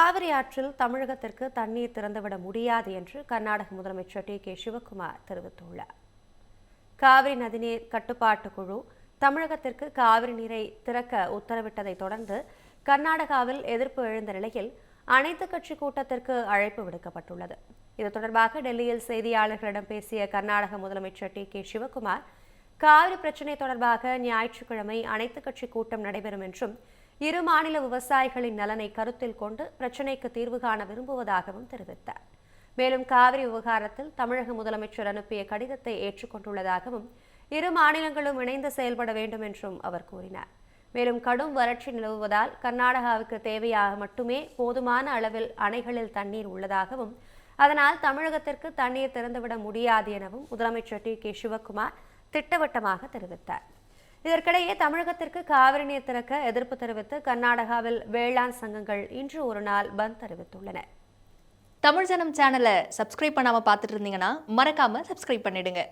காவிரி ஆற்றில் தமிழகத்திற்கு தண்ணீர் திறந்துவிட முடியாது என்று கர்நாடக முதலமைச்சர் டி.கே. சிவக்குமார் தெரிவித்துள்ளார். காவிரி நதிநீர் கட்டுப்பாட்டு குழு தமிழகத்திற்கு காவிரி நீரை திறக்க உத்தரவிட்டதை தொடர்ந்து கர்நாடகாவில் எதிர்ப்பு எழுந்த நிலையில் அனைத்துக் கட்சி கூட்டத்திற்கு அழைப்பு விடுக்கப்பட்டுள்ளது. இது தொடர்பாக டெல்லியில் செய்தியாளர்களிடம் பேசிய கர்நாடக முதலமைச்சர் டி.கே. சிவக்குமார், காவிரி பிரச்சினை தொடர்பாக ஞாயிற்றுக்கிழமை அனைத்துக் கட்சி கூட்டம் நடைபெறும் என்றும், இரு மாநில விவசாயிகளின் நலனை கருத்தில் கொண்டு பிரச்சினைக்கு தீர்வு காண விரும்புவதாகவும் தெரிவித்தார். மேலும் காவிரி விவகாரத்தில் தமிழக முதலமைச்சர் அனுப்பிய கடிதத்தை ஏற்றுக்கொண்டுள்ளதாகவும், இரு மாநிலங்களும் இணைந்து செயல்பட வேண்டும் என்றும் அவர் கூறினார். மேலும் கடும் வறட்சி நிலவுவதால் கர்நாடகாவுக்கு தேவையாக மட்டுமே போதுமான அளவில் அணைகளில் தண்ணீர் உள்ளதாகவும், அதனால் தமிழகத்திற்கு தண்ணீர் திறந்துவிட முடியாது எனவும் முதலமைச்சர் டி.கே. சிவக்குமார் திட்டவட்டமாக தெரிவித்தார். இதற்கிடையே தமிழகத்திற்கு காவிரி நீர் திறக்க எதிர்ப்பு தெரிவித்து கர்நாடகாவில் வேளாண் சங்கங்கள் இன்று ஒரு நாள் பந்த் அறிவித்துள்ளன. தமிழ் ஜனம் சேனலை சப்ஸ்கிரைப் பண்ணாம பார்த்துட்டு இருந்தீங்கன்னா மறக்காம சப்ஸ்கிரைப் பண்ணிடுங்க.